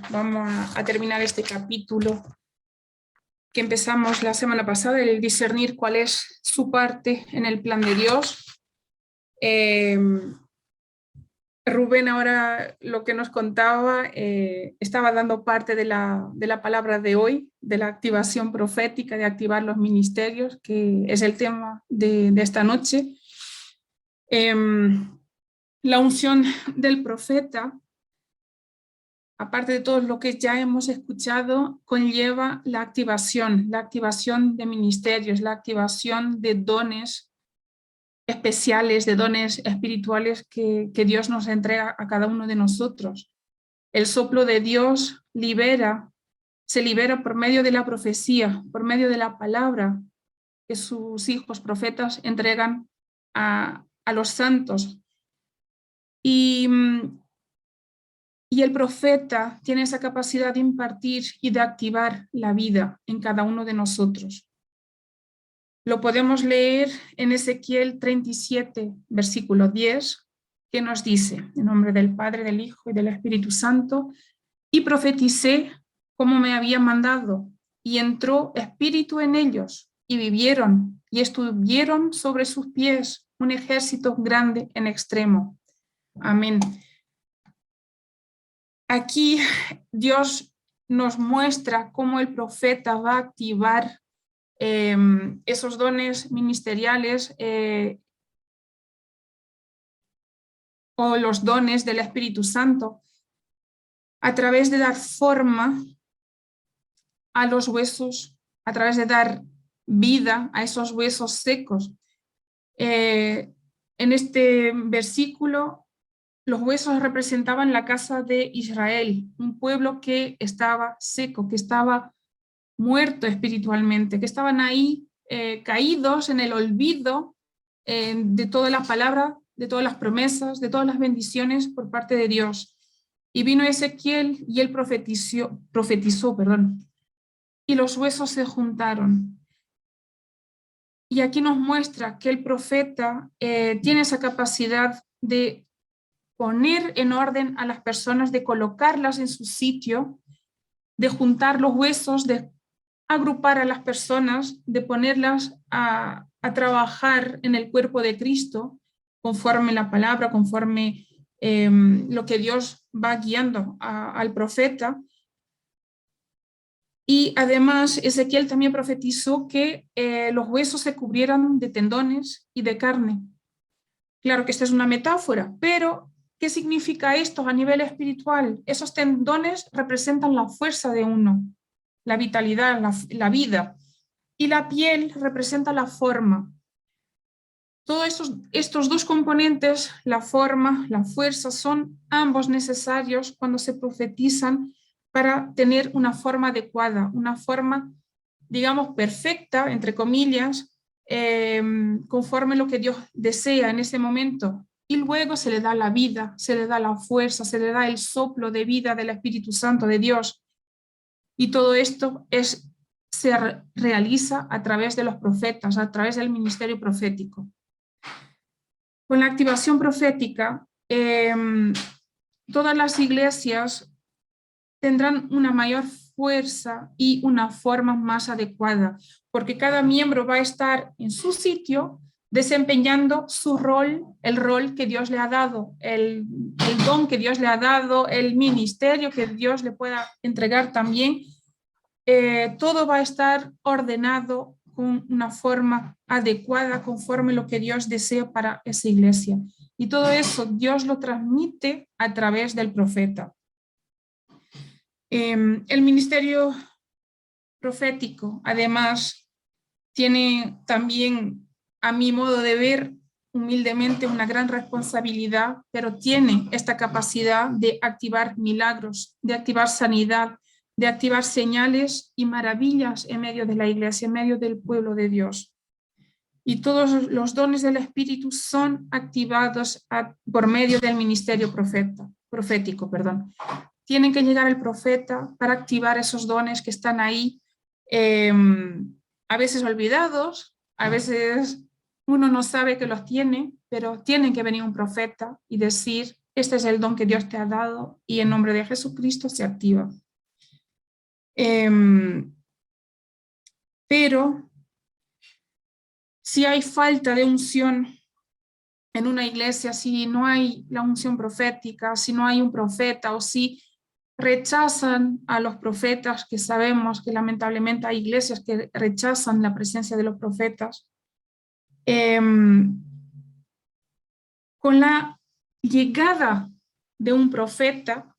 vamos a terminar este capítulo que empezamos la semana pasada, el discernir cuál es su parte en el plan de Dios. Rubén ahora lo que nos contaba, estaba dando parte de la palabra de hoy, de la activación profética, de activar los ministerios, que es el tema de esta noche. La unción del profeta, aparte de todo lo que ya hemos escuchado, conlleva la activación de ministerios, la activación de dones especiales, de dones espirituales que Dios nos entrega a cada uno de nosotros. El soplo de Dios se libera por medio de la profecía, por medio de la palabra que sus hijos profetas entregan a los santos. Y el profeta tiene esa capacidad de impartir y de activar la vida en cada uno de nosotros. Lo podemos leer en Ezequiel 37, versículo 10, que nos dice, en nombre del Padre, del Hijo y del Espíritu Santo, y profeticé como me había mandado, y entró espíritu en ellos, y vivieron, y estuvieron sobre sus pies un ejército grande en extremo. Amén. Aquí Dios nos muestra cómo el profeta va a activar esos dones ministeriales o los dones del Espíritu Santo a través de dar forma a los huesos, a través de dar vida a esos huesos secos. En este versículo, los huesos representaban la casa de Israel, un pueblo que estaba seco, que estaba muerto espiritualmente, que estaban ahí caídos en el olvido de toda la palabra, de todas las promesas, de todas las bendiciones por parte de Dios. Y vino Ezequiel y él profetizó, y los huesos se juntaron. Y aquí nos muestra que el profeta tiene esa capacidad de poner en orden a las personas, de colocarlas en su sitio, de juntar los huesos, de agrupar a las personas, de ponerlas a trabajar en el cuerpo de Cristo, conforme la palabra, conforme lo que Dios va guiando al profeta. Y además Ezequiel también profetizó que los huesos se cubrieran de tendones y de carne. Claro que esta es una metáfora, pero ¿qué significa esto a nivel espiritual? Esos tendones representan la fuerza de uno, la vitalidad, la vida, y la piel representa la forma. Todos estos dos componentes, la forma, la fuerza, son ambos necesarios cuando se profetizan para tener una forma adecuada, una forma, digamos, perfecta, entre comillas, conforme lo que Dios desea en ese momento. Y luego se le da la vida, se le da la fuerza, se le da el soplo de vida del Espíritu Santo de Dios. Y todo esto se realiza a través de los profetas, a través del ministerio profético. Con la activación profética, todas las iglesias tendrán una mayor fuerza y una forma más adecuada, porque cada miembro va a estar en su sitio desempeñando su rol, el rol que Dios le ha dado, el don que Dios le ha dado, el ministerio que Dios le pueda entregar también. Todo va a estar ordenado con una forma adecuada, conforme lo que Dios desea para esa iglesia. Y todo eso Dios lo transmite a través del profeta. El ministerio profético, además, tiene también, a mi modo de ver, humildemente una gran responsabilidad, pero tiene esta capacidad de activar milagros, de activar sanidad, de activar señales y maravillas en medio de la iglesia, en medio del pueblo de Dios. Y todos los dones del Espíritu son activados por medio del ministerio profético. Tienen que llegar el profeta para activar esos dones que están ahí, a veces olvidados, a veces uno no sabe que los tiene, pero tiene que venir un profeta y decir, este es el don que Dios te ha dado y en nombre de Jesucristo se activa. Pero si hay falta de unción en una iglesia, si no hay la unción profética, si no hay un profeta o si rechazan a los profetas, que sabemos que lamentablemente hay iglesias que rechazan la presencia de los profetas, con la llegada de un profeta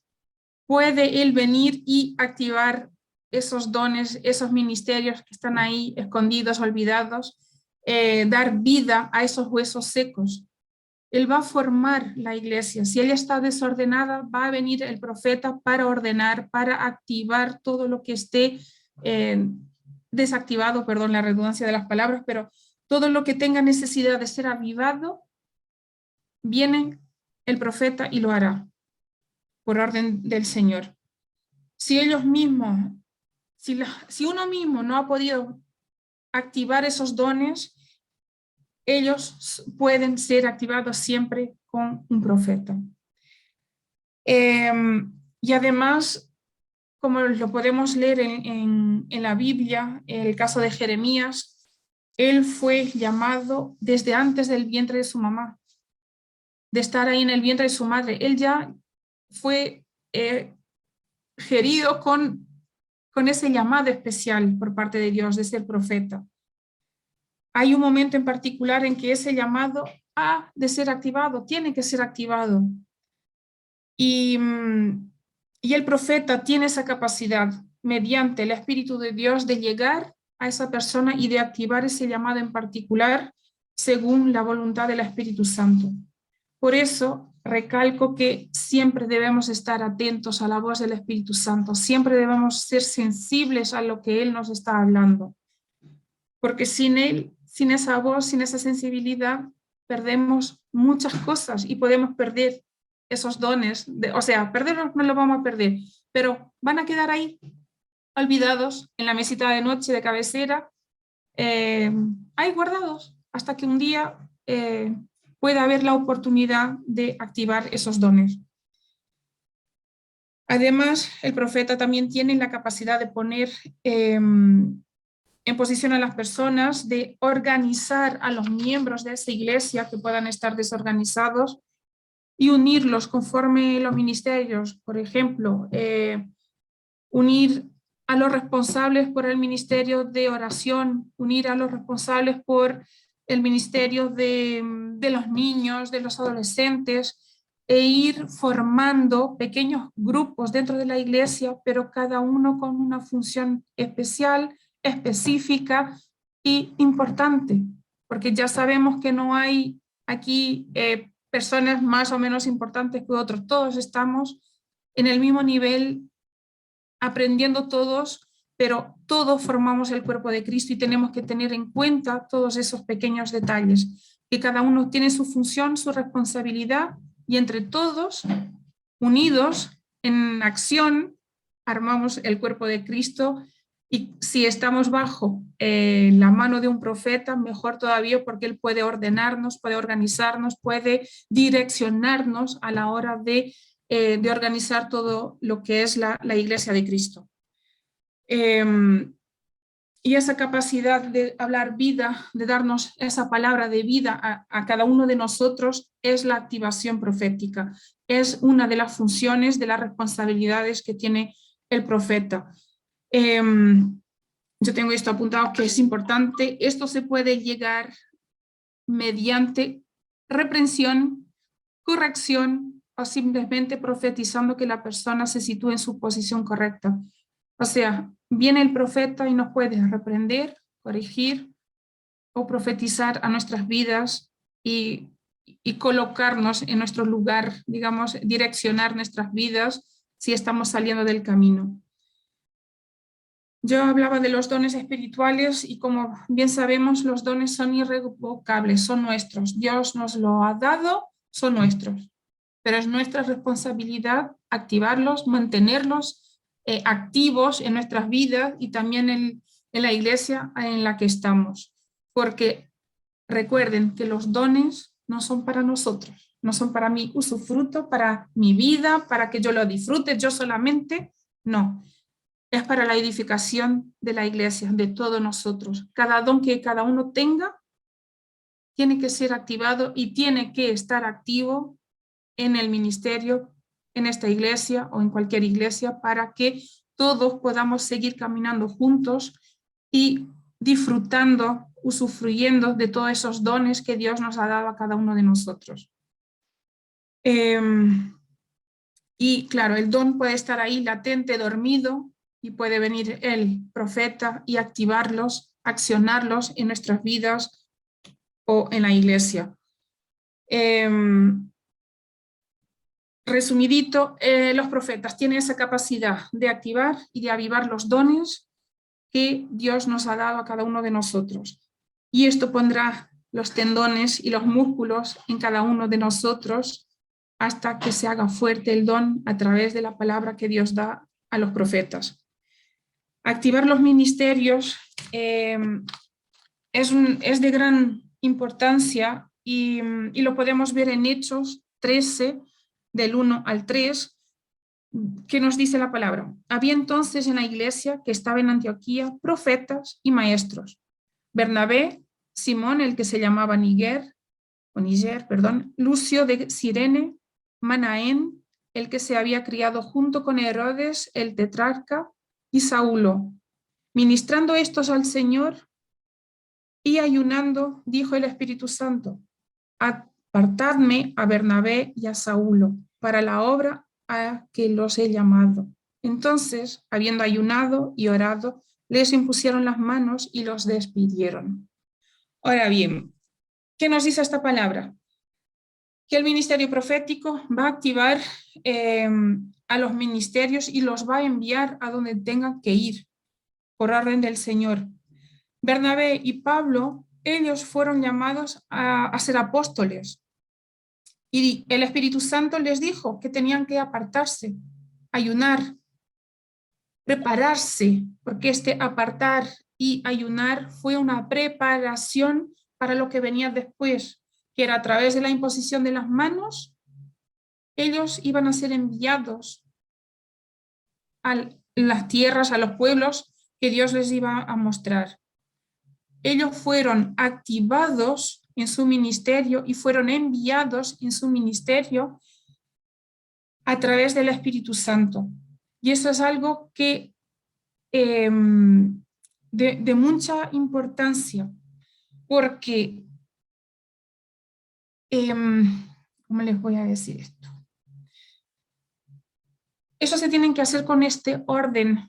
puede él venir y activar esos dones, esos ministerios que están ahí escondidos, olvidados, dar vida a esos huesos secos. Él va a formar la iglesia. Si ella está desordenada, va a venir el profeta para ordenar, para activar todo lo que esté desactivado, perdón la redundancia de las palabras, pero todo lo que tenga necesidad de ser avivado, viene el profeta y lo hará por orden del Señor. Si ellos mismos, si uno mismo no ha podido activar esos dones, ellos pueden ser activados siempre con un profeta. Y además, como lo podemos leer en la Biblia, el caso de Jeremías, él fue llamado desde antes del vientre de su mamá, de estar ahí en el vientre de su madre. Él ya fue gerido con ese llamado especial por parte de Dios de ser profeta. Hay un momento en particular en que ese llamado ha de ser activado, tiene que ser activado. Y el profeta tiene esa capacidad, mediante el Espíritu de Dios, de llegar a esa persona y de activar ese llamado en particular según la voluntad del Espíritu Santo. Por eso recalco que siempre debemos estar atentos a la voz del Espíritu Santo, siempre debemos ser sensibles a lo que Él nos está hablando, porque sin Él, sin esa voz, sin esa sensibilidad, perdemos muchas cosas y podemos perder esos dones, perderlos no los vamos a perder, pero van a quedar ahí, olvidados en la mesita de noche de cabecera, ahí guardados, hasta que un día pueda haber la oportunidad de activar esos dones. Además, el profeta también tiene la capacidad de poner en posición a las personas, de organizar a los miembros de esa iglesia que puedan estar desorganizados y unirlos conforme los ministerios. Por ejemplo, unir a los responsables por el ministerio de oración, unir a los responsables por el ministerio de los niños, de los adolescentes, e ir formando pequeños grupos dentro de la iglesia, pero cada uno con una función especial, específica y importante, porque ya sabemos que no hay aquí personas más o menos importantes que otros, todos estamos en el mismo nivel, aprendiendo todos, pero todos formamos el cuerpo de Cristo y tenemos que tener en cuenta todos esos pequeños detalles, que cada uno tiene su función, su responsabilidad, y entre todos, unidos en acción, armamos el cuerpo de Cristo. Y si estamos bajo la mano de un profeta, mejor todavía, porque él puede ordenarnos, puede organizarnos, puede direccionarnos a la hora de organizar todo lo que es la iglesia de Cristo. Y esa capacidad de hablar vida, de darnos esa palabra de vida a cada uno de nosotros, es la activación profética. Es una de las funciones, de las responsabilidades que tiene el profeta. Yo tengo esto apuntado que es importante. Esto se puede llegar mediante reprensión, corrección o simplemente profetizando que la persona se sitúe en su posición correcta. O sea, viene el profeta y nos puede reprender, corregir o profetizar a nuestras vidas y colocarnos en nuestro lugar, digamos, direccionar nuestras vidas si estamos saliendo del camino. Yo hablaba de los dones espirituales y, como bien sabemos, los dones son irrevocables, son nuestros. Dios nos lo ha dado, son nuestros. Pero es nuestra responsabilidad activarlos, mantenerlos activos en nuestras vidas y también en la iglesia en la que estamos. Porque recuerden que los dones no son para nosotros. no son para mi usufructo, para mi vida, para que yo lo disfrute yo solamente, no. Es para la edificación de la iglesia, de todos nosotros. Cada don que cada uno tenga tiene que ser activado y tiene que estar activo en el ministerio, en esta iglesia o en cualquier iglesia, para que todos podamos seguir caminando juntos y disfrutando, usufruyendo de todos esos dones que Dios nos ha dado a cada uno de nosotros. Y claro, el don puede estar ahí latente, dormido, y puede venir el profeta y activarlos, accionarlos en nuestras vidas o en la iglesia. Resumidito, los profetas tienen esa capacidad de activar y de avivar los dones que Dios nos ha dado a cada uno de nosotros. Y esto pondrá los tendones y los músculos en cada uno de nosotros hasta que se haga fuerte el don a través de la palabra que Dios da a los profetas. Activar los ministerios es de gran importancia y lo podemos ver en Hechos 13, del 1 al 3, que nos dice la palabra. Había entonces en la iglesia que estaba en Antioquía profetas y maestros. Bernabé, Simón, el que se llamaba Niger, Lucio de Cirene, Manaén, el que se había criado junto con Herodes, el tetrarca, y Saulo. Ministrando estos al Señor y ayunando, dijo el Espíritu Santo, apartadme a Bernabé y a Saulo para la obra a que los he llamado. Entonces, habiendo ayunado y orado, les impusieron las manos y los despidieron. Ahora bien, ¿qué nos dice esta palabra? Que el ministerio profético va a activar a los ministerios y los va a enviar a donde tengan que ir, por orden del Señor. Bernabé y Pablo, ellos fueron llamados a ser apóstoles. Y el Espíritu Santo les dijo que tenían que apartarse, ayunar, prepararse, porque este apartar y ayunar fue una preparación para lo que venía después, que era a través de la imposición de las manos, ellos iban a ser enviados a las tierras, a los pueblos que Dios les iba a mostrar. Ellos fueron activados en su ministerio y fueron enviados en su ministerio a través del Espíritu Santo. Y eso es algo que de mucha importancia, porque, ¿cómo les voy a decir esto? Eso se tiene que hacer con este orden.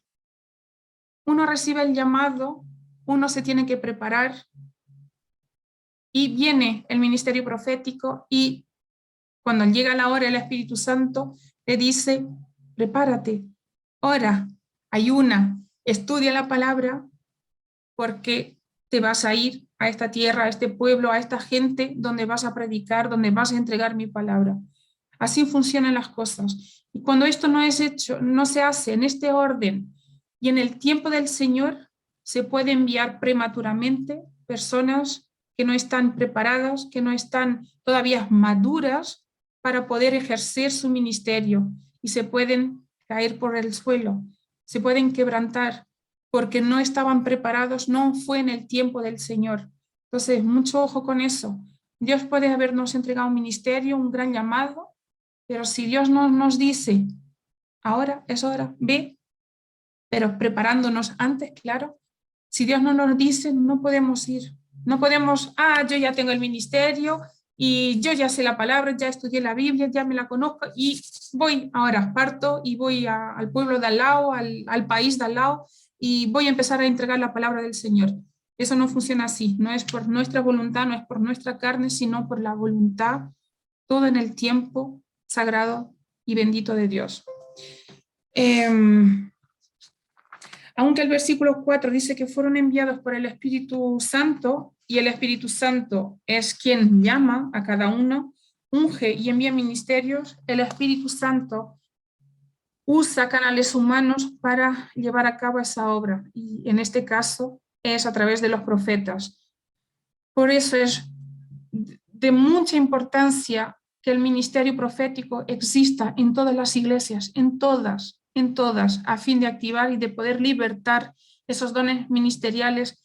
Uno recibe el llamado, uno se tiene que preparar, y viene el ministerio profético y cuando llega la hora, el Espíritu Santo le dice, prepárate, ora, ayuna, estudia la palabra, porque te vas a ir a esta tierra, a este pueblo, a esta gente donde vas a predicar, donde vas a entregar mi palabra. Así funcionan las cosas. Y cuando esto no es hecho, no se hace en este orden y en el tiempo del Señor, se puede enviar prematuramente personas que no están preparadas, que no están todavía maduras para poder ejercer su ministerio y se pueden caer por el suelo, se pueden quebrantar porque no estaban preparados, no fue en el tiempo del Señor. Entonces, mucho ojo con eso. Dios puede habernos entregado un ministerio, un gran llamado, pero si Dios no nos dice, ahora es hora, ve, pero preparándonos antes, claro, si Dios no nos dice, no podemos ir. No podemos, yo ya tengo el ministerio y yo ya sé la palabra, ya estudié la Biblia, ya me la conozco y voy ahora, parto y voy al pueblo de al lado, al país de al lado y voy a empezar a entregar la palabra del Señor. Eso no funciona así, no es por nuestra voluntad, no es por nuestra carne, sino por la voluntad, todo en el tiempo sagrado y bendito de Dios. Aunque el versículo 4 dice que fueron enviados por el Espíritu Santo, y el Espíritu Santo es quien llama a cada uno, unge y envía ministerios, el Espíritu Santo usa canales humanos para llevar a cabo esa obra, y en este caso es a través de los profetas. Por eso es de mucha importancia que el ministerio profético exista en todas las iglesias, en todas, a fin de activar y de poder libertar esos dones ministeriales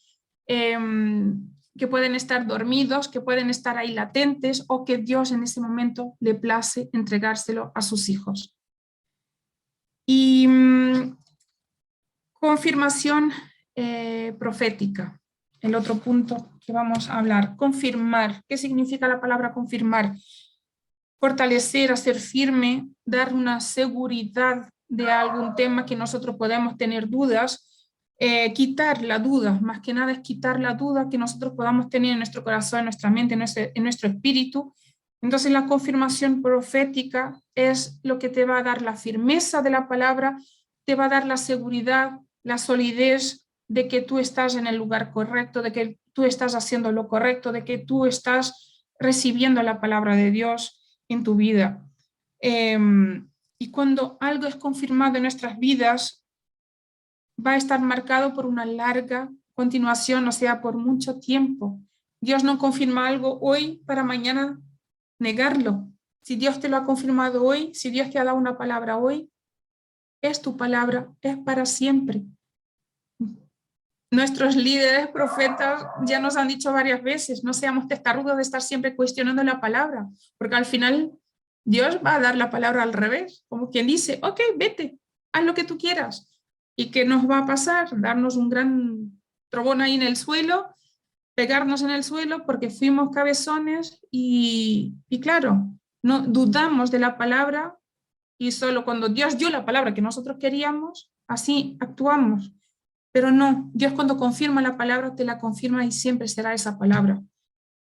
que pueden estar dormidos, que pueden estar ahí latentes o que Dios en ese momento le place entregárselo a sus hijos. Y confirmación profética, el otro punto que vamos a hablar. Confirmar. ¿Qué significa la palabra confirmar? Fortalecer, hacer firme, dar una seguridad de algún tema que nosotros podemos tener dudas, quitar la duda, más que nada es quitar la duda que nosotros podamos tener en nuestro corazón, en nuestra mente, en nuestro espíritu. Entonces la confirmación profética es lo que te va a dar la firmeza de la palabra, te va a dar la seguridad, la solidez de que tú estás en el lugar correcto, de que tú estás haciendo lo correcto, de que tú estás recibiendo la palabra de Dios en tu vida. Y cuando algo es confirmado en nuestras vidas, va a estar marcado por una larga continuación, o sea, por mucho tiempo. Dios no confirma algo hoy para mañana negarlo. Si Dios te lo ha confirmado hoy, si Dios te ha dado una palabra hoy, es tu palabra, es para siempre. Nuestros líderes profetas ya nos han dicho varias veces, no seamos testarudos de estar siempre cuestionando la palabra, porque al final Dios va a dar la palabra al revés, como quien dice, ok, vete, haz lo que tú quieras. ¿Y qué nos va a pasar? Darnos un gran trobón ahí en el suelo, pegarnos en el suelo porque fuimos cabezones y claro, no dudamos de la palabra y solo cuando Dios dio la palabra que nosotros queríamos, así actuamos. Pero no, Dios cuando confirma la palabra, te la confirma y siempre será esa palabra.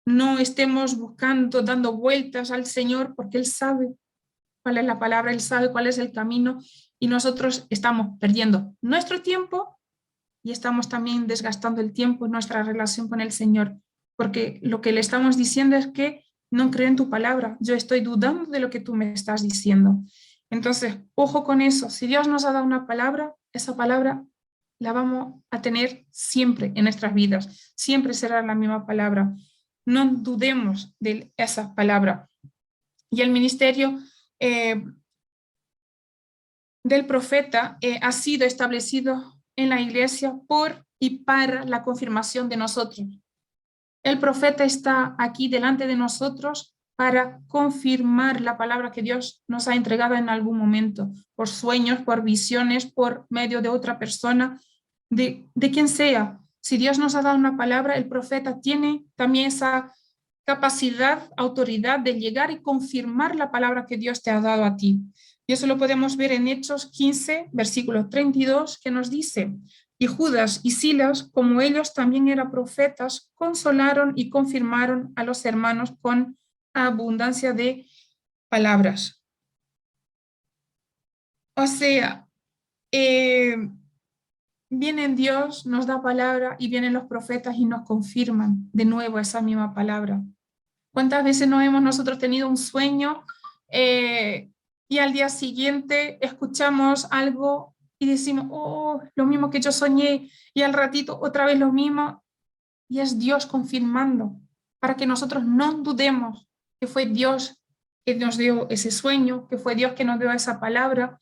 No estemos buscando, dando vueltas al Señor porque Él sabe cuál es la palabra, Él sabe cuál es el camino y nosotros estamos perdiendo nuestro tiempo y estamos también desgastando el tiempo en nuestra relación con el Señor, porque lo que le estamos diciendo es que no creo en tu palabra, yo estoy dudando de lo que tú me estás diciendo. Entonces, ojo con eso, si Dios nos ha dado una palabra, esa palabra la vamos a tener siempre en nuestras vidas, siempre será la misma palabra. No dudemos de esa palabra. Y el ministerio del profeta ha sido establecido en la iglesia por y para la confirmación de nosotros. El profeta está aquí delante de nosotros para confirmar la palabra que Dios nos ha entregado en algún momento, por sueños, por visiones, por medio de otra persona, de quien sea. Si Dios nos ha dado una palabra, el profeta tiene también esa capacidad, autoridad de llegar y confirmar la palabra que Dios te ha dado a ti. Y eso lo podemos ver en Hechos 15, versículo 32, que nos dice: y Judas y Silas, como ellos también eran profetas, consolaron y confirmaron a los hermanos con abundancia de palabras. O sea, viene Dios, nos da palabra y vienen los profetas y nos confirman de nuevo esa misma palabra. ¿Cuántas veces no hemos nosotros tenido un sueño y al día siguiente escuchamos algo y decimos, oh, lo mismo que yo soñé, y al ratito otra vez lo mismo, y es Dios confirmando, para que nosotros no dudemos que fue Dios que nos dio ese sueño, que fue Dios que nos dio esa palabra.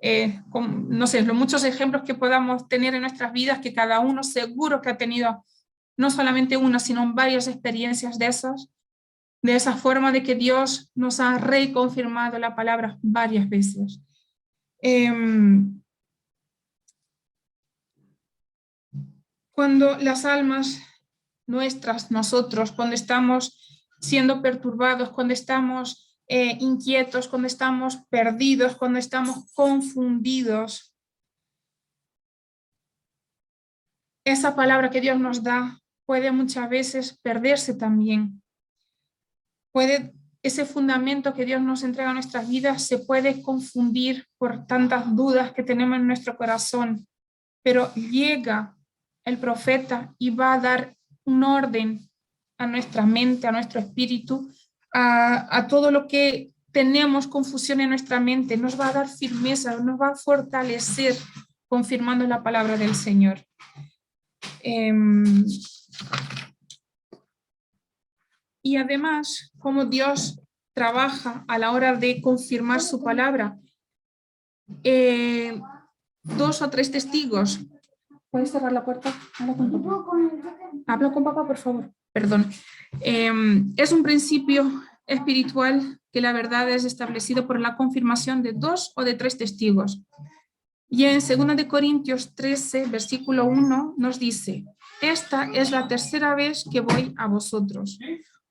No sé, los muchos ejemplos que podamos tener en nuestras vidas, que cada uno seguro que ha tenido no solamente una, sino varias experiencias de esa forma de que Dios nos ha reconfirmado la palabra varias veces. Cuando las almas nuestras, nosotros, cuando estamos siendo perturbados, cuando estamos inquietos, cuando estamos perdidos, cuando estamos confundidos, esa palabra que Dios nos da puede muchas veces perderse también. Ese fundamento que Dios nos entrega a nuestras vidas se puede confundir por tantas dudas que tenemos en nuestro corazón, pero llega el profeta y va a dar un orden a nuestra mente, a nuestro espíritu, a todo lo que tenemos confusión en nuestra mente, nos va a dar firmeza, nos va a fortalecer confirmando la palabra del Señor. Y además, como Dios trabaja a la hora de confirmar su palabra. 2 o 3 testigos. ¿Puedes cerrar la puerta? Habla con papá, por favor. Perdón. Es un principio espiritual que la verdad es establecido por la confirmación de 2 o de 3 testigos. Y en 2 de Corintios 13, versículo 1, nos dice: esta es la tercera vez que voy a vosotros.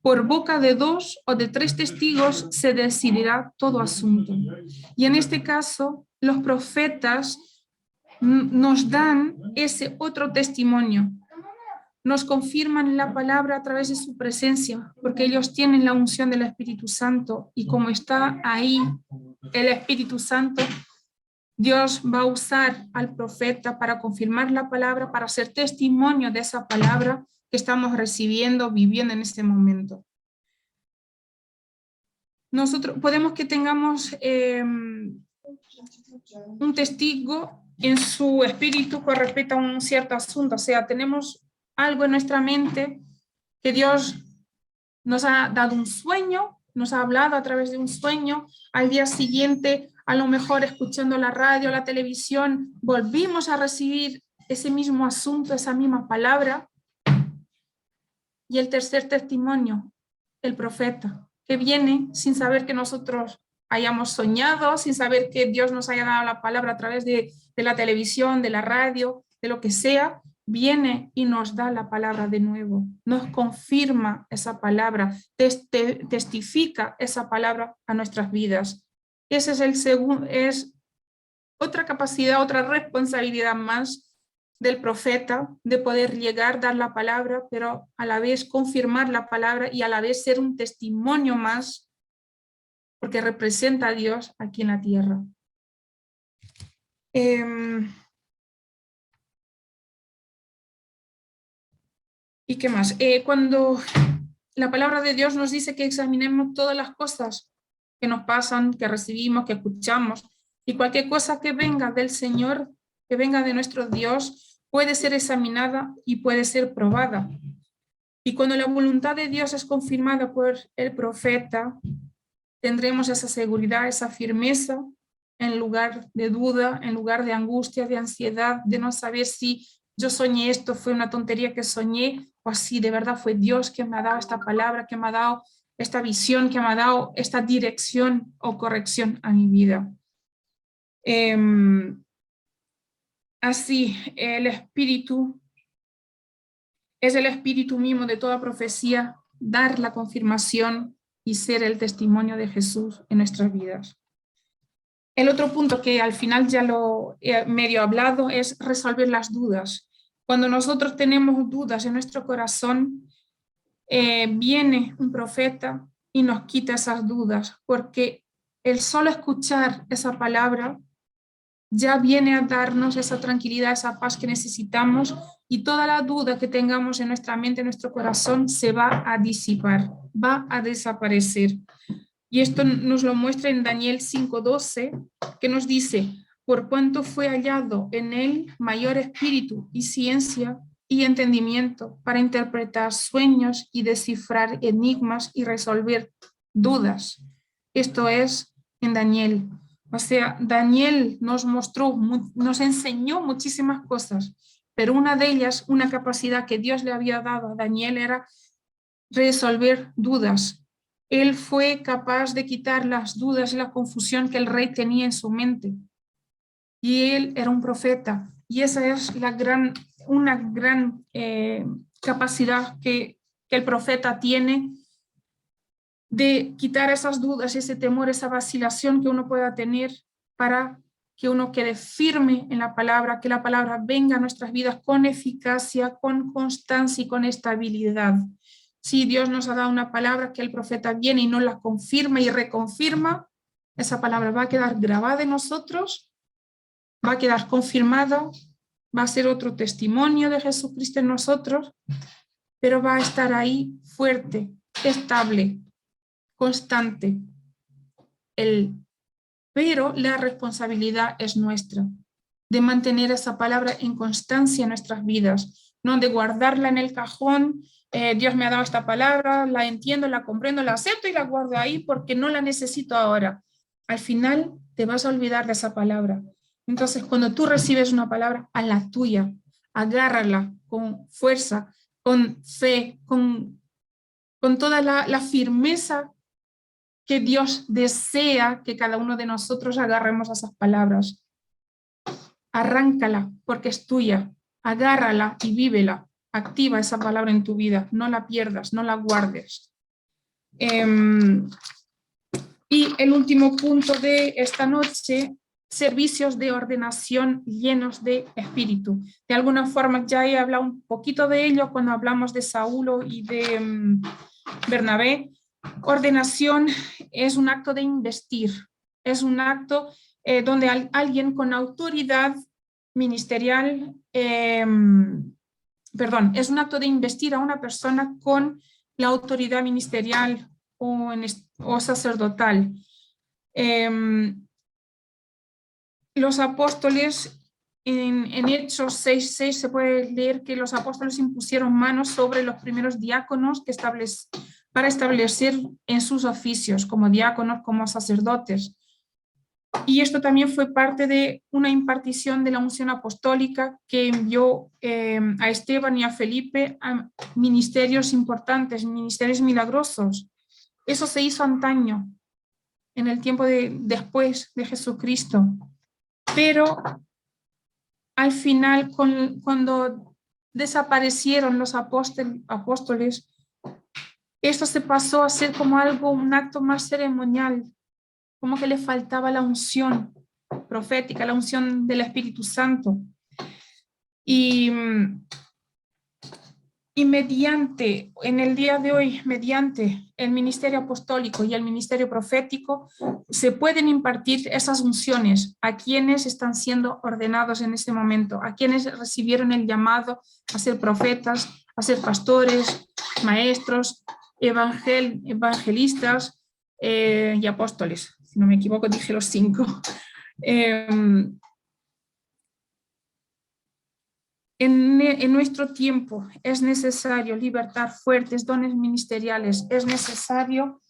Por boca de 2 o de 3 testigos se decidirá todo asunto. Y en este caso, los profetas nos dan ese otro testimonio. Nos confirman la palabra a través de su presencia, porque ellos tienen la unción del Espíritu Santo, y como está ahí el Espíritu Santo, Dios va a usar al profeta para confirmar la palabra, para ser testimonio de esa palabra que estamos recibiendo, viviendo en este momento. Nosotros podemos que tengamos un testigo en su espíritu con respecto a un cierto asunto, o sea, tenemos algo en nuestra mente que Dios nos ha dado un sueño, nos ha hablado a través de un sueño, al día siguiente, a lo mejor escuchando la radio, la televisión, volvimos a recibir ese mismo asunto, esa misma palabra. Y el tercer testimonio, el profeta, que viene sin saber que nosotros hayamos soñado, sin saber que Dios nos haya dado la palabra a través de la televisión, de la radio, de lo que sea, viene y nos da la palabra de nuevo, nos confirma esa palabra, testifica esa palabra a nuestras vidas. Ese es el segundo, es otra capacidad, otra responsabilidad más del profeta, de poder llegar, dar la palabra, pero a la vez confirmar la palabra y a la vez ser un testimonio más, porque representa a Dios aquí en la tierra. ¿Y qué más? Cuando la palabra de Dios nos dice que examinemos todas las cosas que nos pasan, que recibimos, que escuchamos, y cualquier cosa que venga del Señor, que venga de nuestro Dios, puede ser examinada y puede ser probada. Y cuando la voluntad de Dios es confirmada por el profeta, tendremos esa seguridad, esa firmeza, en lugar de duda, en lugar de angustia, de ansiedad, de no saber si yo soñé esto, fue una tontería que soñé, o si de verdad fue Dios que me ha dado esta palabra, que me ha dado esta visión, que me ha dado esta dirección o corrección a mi vida. Así, el Espíritu es el Espíritu mismo de toda profecía, dar la confirmación y ser el testimonio de Jesús en nuestras vidas. El otro punto que al final ya lo he medio hablado es resolver las dudas. Cuando nosotros tenemos dudas en nuestro corazón, viene un profeta y nos quita esas dudas, porque el solo escuchar esa palabra ya viene a darnos esa tranquilidad, esa paz que necesitamos, y toda la duda que tengamos en nuestra mente, en nuestro corazón, se va a disipar, va a desaparecer. Y esto nos lo muestra en Daniel 5:12, que nos dice: por cuanto fue hallado en él mayor espíritu y ciencia y entendimiento para interpretar sueños y descifrar enigmas y resolver dudas. Esto es en Daniel. O sea, Daniel nos mostró, nos enseñó muchísimas cosas, pero una de ellas, una capacidad que Dios le había dado a Daniel, era resolver dudas. Él fue capaz de quitar las dudas y la confusión que el rey tenía en su mente. Y él era un profeta. Y esa es una gran capacidad que el profeta tiene, de quitar esas dudas, ese temor, esa vacilación que uno pueda tener, para que uno quede firme en la palabra, que la palabra venga a nuestras vidas con eficacia, con constancia y con estabilidad. Si Dios nos ha dado una palabra, que el profeta viene y nos la confirma y reconfirma, esa palabra va a quedar grabada en nosotros, va a quedar confirmada, va a ser otro testimonio de Jesucristo en nosotros, pero va a estar ahí fuerte, estable, constante. Pero la responsabilidad es nuestra, de mantener esa palabra en constancia en nuestras vidas, no de guardarla en el cajón, Dios me ha dado esta palabra, la entiendo, la comprendo, la acepto y la guardo ahí porque no la necesito ahora. Al final te vas a olvidar de esa palabra. Entonces, cuando tú recibes una palabra, a la tuya, agárrala con fuerza, con fe, con toda la firmeza que Dios desea que cada uno de nosotros agarremos a esas palabras. Arráncala porque es tuya, agárrala y vívela. Activa esa palabra en tu vida, no la pierdas, no la guardes. Y el último punto de esta noche, servicios de ordenación llenos de espíritu. De alguna forma ya he hablado un poquito de ello cuando hablamos de Saulo y de Bernabé. Ordenación es un acto de investir, es un acto donde alguien con autoridad ministerial, es un acto de investir a una persona con la autoridad ministerial o sacerdotal. Los apóstoles, en Hechos 6:6 se puede leer que los apóstoles impusieron manos sobre los primeros diáconos para establecer en sus oficios como diáconos, como sacerdotes. Y esto también fue parte de una impartición de la unción apostólica que envió a Esteban y a Felipe a ministerios importantes, ministerios milagrosos. Eso se hizo antaño, en el tiempo después de Jesucristo. Pero al final, cuando desaparecieron los apóstoles, esto se pasó a ser como un acto más ceremonial, como que le faltaba la unción profética, la unción del Espíritu Santo. Y en el día de hoy, mediante el ministerio apostólico y el ministerio profético, se pueden impartir esas unciones a quienes están siendo ordenados en este momento, a quienes recibieron el llamado a ser profetas, a ser pastores, maestros, evangelistas y apóstoles. Si no me equivoco, dije los 5. En nuestro tiempo es necesario libertar fuertes dones ministeriales, es necesario,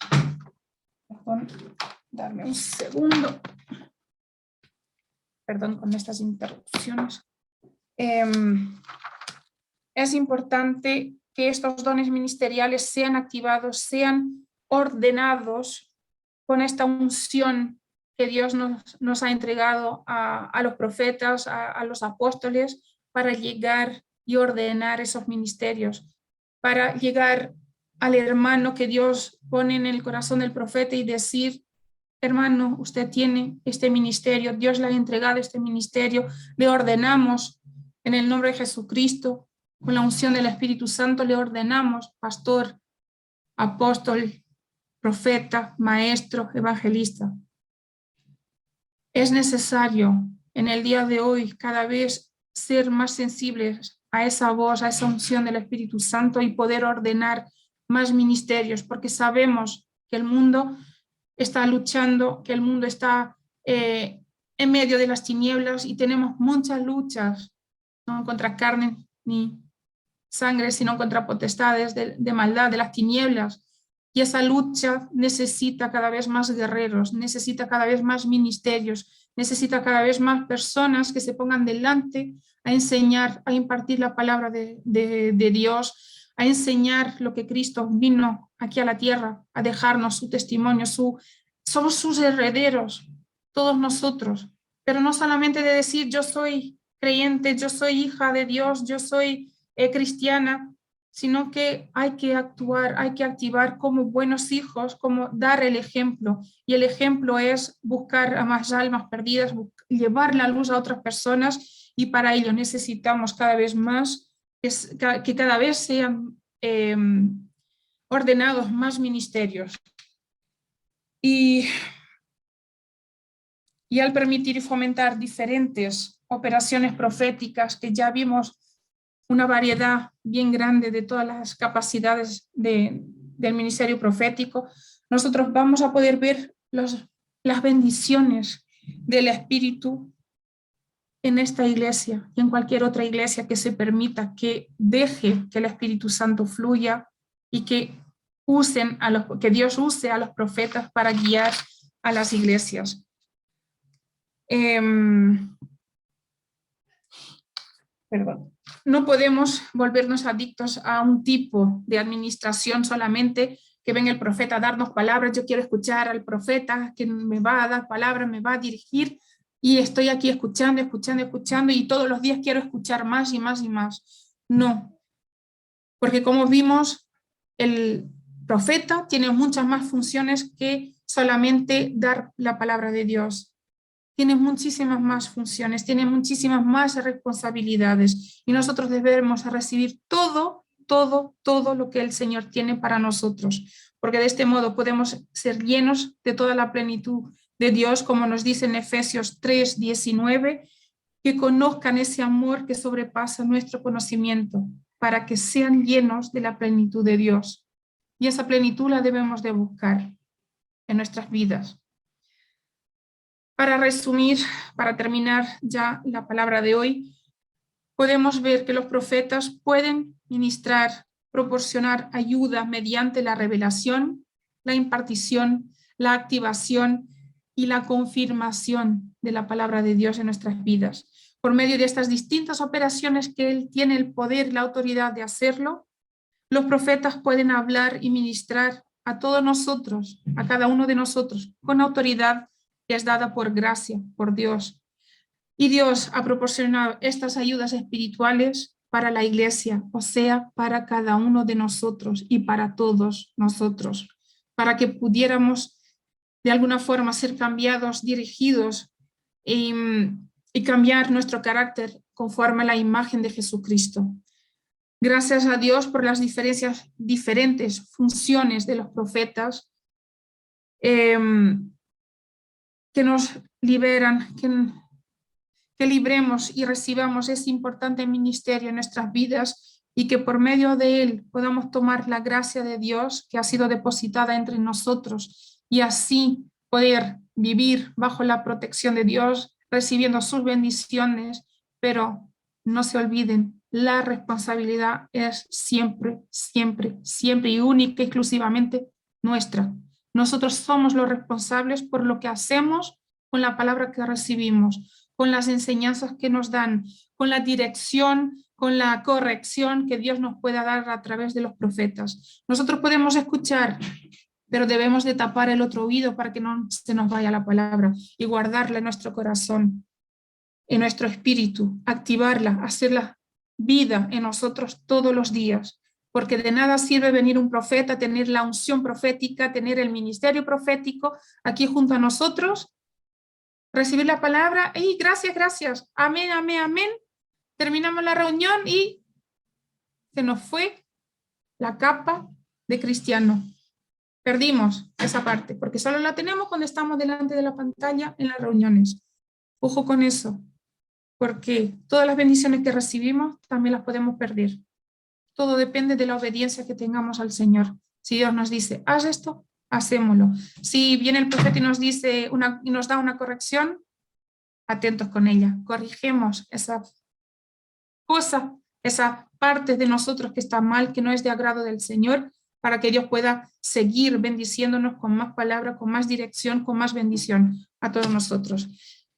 darme un segundo, perdón con estas interrupciones, es importante que estos dones ministeriales sean activados, sean ordenados con esta unción que Dios nos ha entregado a los profetas, a los apóstoles, para llegar y ordenar esos ministerios, para llegar al hermano que Dios pone en el corazón del profeta y decir: hermano, usted tiene este ministerio, Dios le ha entregado este ministerio, le ordenamos en el nombre de Jesucristo, con la unción del Espíritu Santo, le ordenamos pastor, apóstol, profeta, maestro, evangelista. Es necesario en el día de hoy cada vez ser más sensibles a esa voz, a esa unción del Espíritu Santo y poder ordenar más ministerios, porque sabemos que el mundo está luchando, que el mundo está en medio de las tinieblas y tenemos muchas luchas, no contra carne ni sangre, sino contra potestades de maldad, de las tinieblas. Y esa lucha necesita cada vez más guerreros, necesita cada vez más ministerios, necesita cada vez más personas que se pongan delante a enseñar, a impartir la palabra de Dios, a enseñar lo que Cristo vino aquí a la tierra, a dejarnos su testimonio. Somos sus herederos, todos nosotros, pero no solamente de decir yo soy creyente, yo soy hija de Dios, yo soy cristiana, sino que hay que actuar, hay que activar como buenos hijos, como dar el ejemplo. Y el ejemplo es buscar a más almas perdidas, llevar la luz a otras personas, y para ello necesitamos cada vez más que cada vez sean ordenados más ministerios. Y al permitir y fomentar diferentes operaciones proféticas, que ya vimos una variedad bien grande de todas las capacidades del ministerio profético, nosotros vamos a poder ver las bendiciones del Espíritu en esta iglesia y en cualquier otra iglesia que se permita, que deje que el Espíritu Santo fluya y que que Dios use a los profetas para guiar a las iglesias. Perdón. No podemos volvernos adictos a un tipo de administración solamente, que venga el profeta a darnos palabras. Yo quiero escuchar al profeta que me va a dar palabras, me va a dirigir, y estoy aquí escuchando, escuchando, escuchando, y todos los días quiero escuchar más y más y más. No, porque como vimos, el profeta tiene muchas más funciones que solamente dar la palabra de Dios. Tiene muchísimas más funciones, tiene muchísimas más responsabilidades, y nosotros debemos recibir todo lo que el Señor tiene para nosotros, porque de este modo podemos ser llenos de toda la plenitud de Dios, como nos dice en Efesios 3:19, que conozcan ese amor que sobrepasa nuestro conocimiento, para que sean llenos de la plenitud de Dios. Y esa plenitud la debemos de buscar en nuestras vidas. Para resumir, para terminar ya la palabra de hoy, podemos ver que los profetas pueden ministrar, proporcionar ayuda mediante la revelación, la impartición, la activación y la confirmación de la palabra de Dios en nuestras vidas. Por medio de estas distintas operaciones que Él tiene el poder y la autoridad de hacerlo, los profetas pueden hablar y ministrar a todos nosotros, a cada uno de nosotros, con autoridad que es dada por gracia, por Dios. Y Dios ha proporcionado estas ayudas espirituales para la iglesia, o sea, para cada uno de nosotros y para todos nosotros, para que pudiéramos de alguna forma ser cambiados, dirigidos y cambiar nuestro carácter conforme a la imagen de Jesucristo. Gracias a Dios por las diferentes funciones de los profetas que nos liberan, que libremos y recibamos ese importante ministerio en nuestras vidas, y que por medio de él podamos tomar la gracia de Dios que ha sido depositada entre nosotros, y así poder vivir bajo la protección de Dios, recibiendo sus bendiciones. Pero no se olviden, la responsabilidad es siempre, siempre, siempre y única, exclusivamente nuestra. Nosotros somos los responsables por lo que hacemos con la palabra que recibimos, con las enseñanzas que nos dan, con la dirección, con la corrección que Dios nos pueda dar a través de los profetas. Nosotros podemos escuchar, pero debemos de tapar el otro oído para que no se nos vaya la palabra, y guardarla en nuestro corazón, en nuestro espíritu, activarla, hacerla vida en nosotros todos los días, porque de nada sirve venir un profeta, tener la unción profética, tener el ministerio profético aquí junto a nosotros, recibir la palabra y gracias, gracias, amén, amén, amén. Terminamos la reunión y se nos fue la capa de cristiano. Perdimos esa parte, porque solo la tenemos cuando estamos delante de la pantalla en las reuniones. Ojo con eso, porque todas las bendiciones que recibimos también las podemos perder. Todo depende de la obediencia que tengamos al Señor. Si Dios nos dice, haz esto, hacémoslo. Si viene el profeta y nos dice y nos da una corrección, atentos con ella. Corrigemos esa cosa, esa parte de nosotros que está mal, que no es de agrado del Señor, para que Dios pueda seguir bendiciéndonos con más palabra, con más dirección, con más bendición a todos nosotros.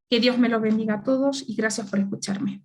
Que Dios me lo bendiga a todos y gracias por escucharme.